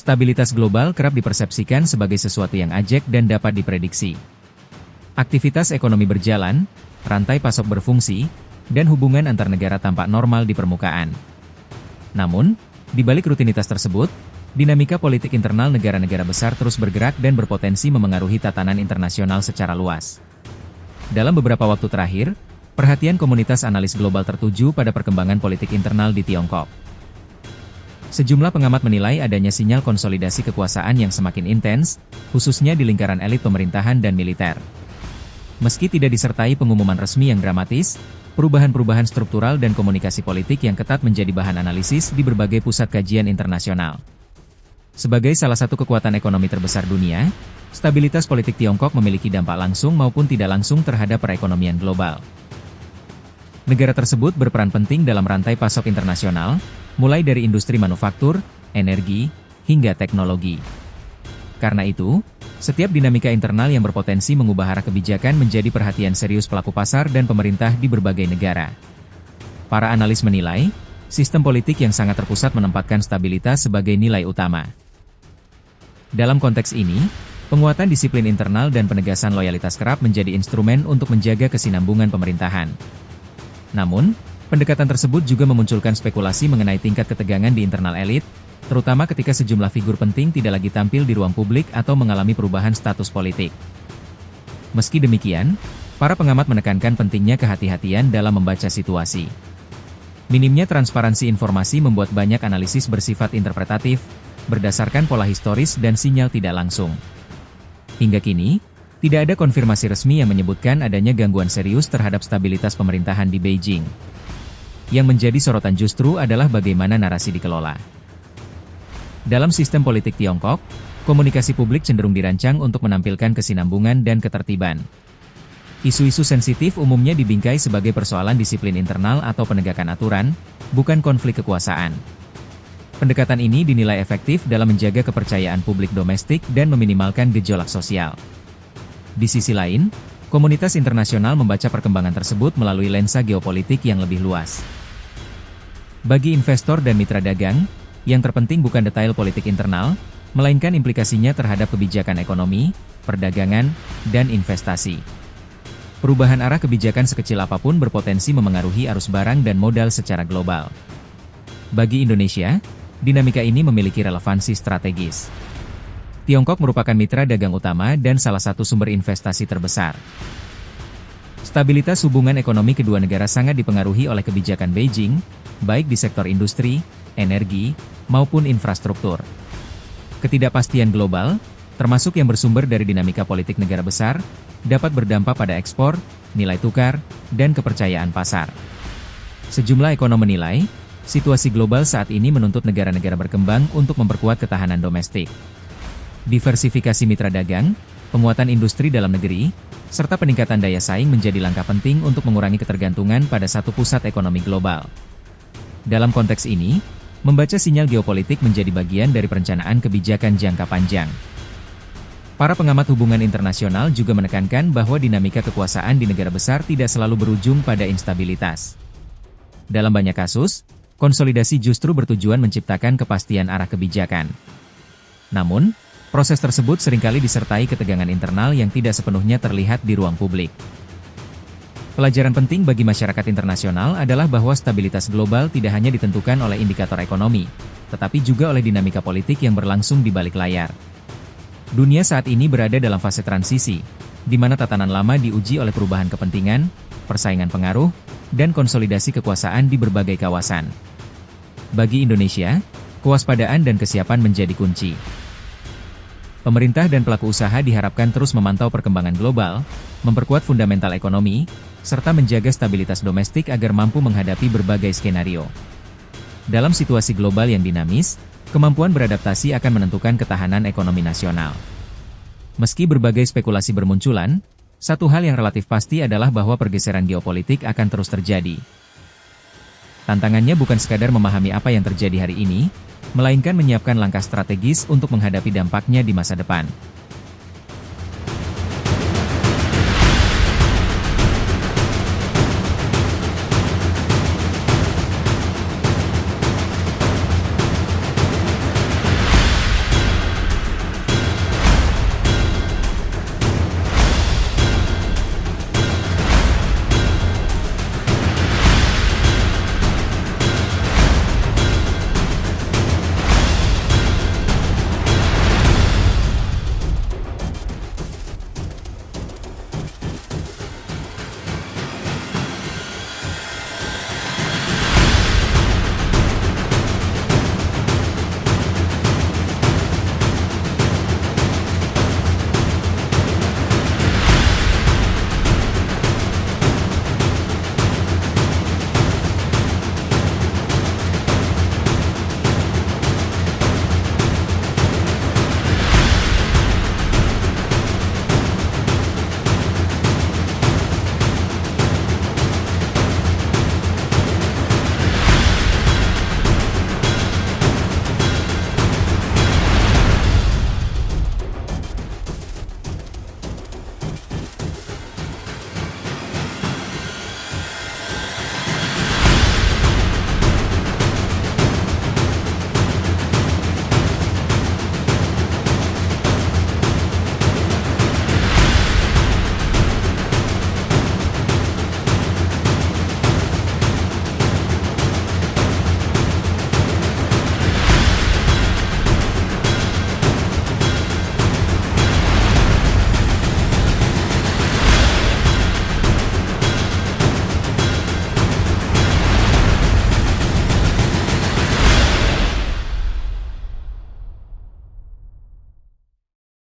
Stabilitas global kerap dipersepsikan sebagai sesuatu yang ajek dan dapat diprediksi. Aktivitas ekonomi berjalan, rantai pasok berfungsi, dan hubungan antar negara tampak normal di permukaan. Namun, di balik rutinitas tersebut, dinamika politik internal negara-negara besar terus bergerak dan berpotensi memengaruhi tatanan internasional secara luas. Dalam beberapa waktu terakhir, perhatian komunitas analis global tertuju pada perkembangan politik internal di Tiongkok. Sejumlah pengamat menilai adanya sinyal konsolidasi kekuasaan yang semakin intens, khususnya di lingkaran elit pemerintahan dan militer. Meski tidak disertai pengumuman resmi yang dramatis, perubahan-perubahan struktural dan komunikasi politik yang ketat menjadi bahan analisis di berbagai pusat kajian internasional. Sebagai salah satu kekuatan ekonomi terbesar dunia, stabilitas politik Tiongkok memiliki dampak langsung maupun tidak langsung terhadap perekonomian global. Negara tersebut berperan penting dalam rantai pasok internasional, mulai dari industri manufaktur, energi, hingga teknologi. Karena itu, setiap dinamika internal yang berpotensi mengubah arah kebijakan menjadi perhatian serius pelaku pasar dan pemerintah di berbagai negara. Para analis menilai, sistem politik yang sangat terpusat menempatkan stabilitas sebagai nilai utama. Dalam konteks ini, penguatan disiplin internal dan penegasan loyalitas kerap menjadi instrumen untuk menjaga kesinambungan pemerintahan. Namun, pendekatan tersebut juga memunculkan spekulasi mengenai tingkat ketegangan di internal elit, terutama ketika sejumlah figur penting tidak lagi tampil di ruang publik atau mengalami perubahan status politik. Meski demikian, para pengamat menekankan pentingnya kehati-hatian dalam membaca situasi. Minimnya transparansi informasi membuat banyak analisis bersifat interpretatif, berdasarkan pola historis dan sinyal tidak langsung. Hingga kini, tidak ada konfirmasi resmi yang menyebutkan adanya gangguan serius terhadap stabilitas pemerintahan di Beijing. Yang menjadi sorotan justru adalah bagaimana narasi dikelola. Dalam sistem politik Tiongkok, komunikasi publik cenderung dirancang untuk menampilkan kesinambungan dan ketertiban. Isu-isu sensitif umumnya dibingkai sebagai persoalan disiplin internal atau penegakan aturan, bukan konflik kekuasaan. Pendekatan ini dinilai efektif dalam menjaga kepercayaan publik domestik dan meminimalkan gejolak sosial. Di sisi lain, komunitas internasional membaca perkembangan tersebut melalui lensa geopolitik yang lebih luas. Bagi investor dan mitra dagang, yang terpenting bukan detail politik internal, melainkan implikasinya terhadap kebijakan ekonomi, perdagangan, dan investasi. Perubahan arah kebijakan sekecil apapun berpotensi memengaruhi arus barang dan modal secara global. Bagi Indonesia, dinamika ini memiliki relevansi strategis. Tiongkok merupakan mitra dagang utama dan salah satu sumber investasi terbesar. Stabilitas hubungan ekonomi kedua negara sangat dipengaruhi oleh kebijakan Beijing, baik di sektor industri, energi, maupun infrastruktur. Ketidakpastian global, termasuk yang bersumber dari dinamika politik negara besar, dapat berdampak pada ekspor, nilai tukar, dan kepercayaan pasar. Sejumlah ekonom menilai, situasi global saat ini menuntut negara-negara berkembang untuk memperkuat ketahanan domestik. Diversifikasi mitra dagang, penguatan industri dalam negeri, serta peningkatan daya saing menjadi langkah penting untuk mengurangi ketergantungan pada satu pusat ekonomi global. Dalam konteks ini, membaca sinyal geopolitik menjadi bagian dari perencanaan kebijakan jangka panjang. Para pengamat hubungan internasional juga menekankan bahwa dinamika kekuasaan di negara besar tidak selalu berujung pada instabilitas. Dalam banyak kasus, konsolidasi justru bertujuan menciptakan kepastian arah kebijakan. Namun, proses tersebut seringkali disertai ketegangan internal yang tidak sepenuhnya terlihat di ruang publik. Pelajaran penting bagi masyarakat internasional adalah bahwa stabilitas global tidak hanya ditentukan oleh indikator ekonomi, tetapi juga oleh dinamika politik yang berlangsung di balik layar. Dunia saat ini berada dalam fase transisi, di mana tatanan lama diuji oleh perubahan kepentingan, persaingan pengaruh, dan konsolidasi kekuasaan di berbagai kawasan. Bagi Indonesia, kewaspadaan dan kesiapan menjadi kunci. Pemerintah dan pelaku usaha diharapkan terus memantau perkembangan global, memperkuat fundamental ekonomi, serta menjaga stabilitas domestik agar mampu menghadapi berbagai skenario. Dalam situasi global yang dinamis, kemampuan beradaptasi akan menentukan ketahanan ekonomi nasional. Meski berbagai spekulasi bermunculan, satu hal yang relatif pasti adalah bahwa pergeseran geopolitik akan terus terjadi. Tantangannya bukan sekadar memahami apa yang terjadi hari ini, melainkan menyiapkan langkah strategis untuk menghadapi dampaknya di masa depan.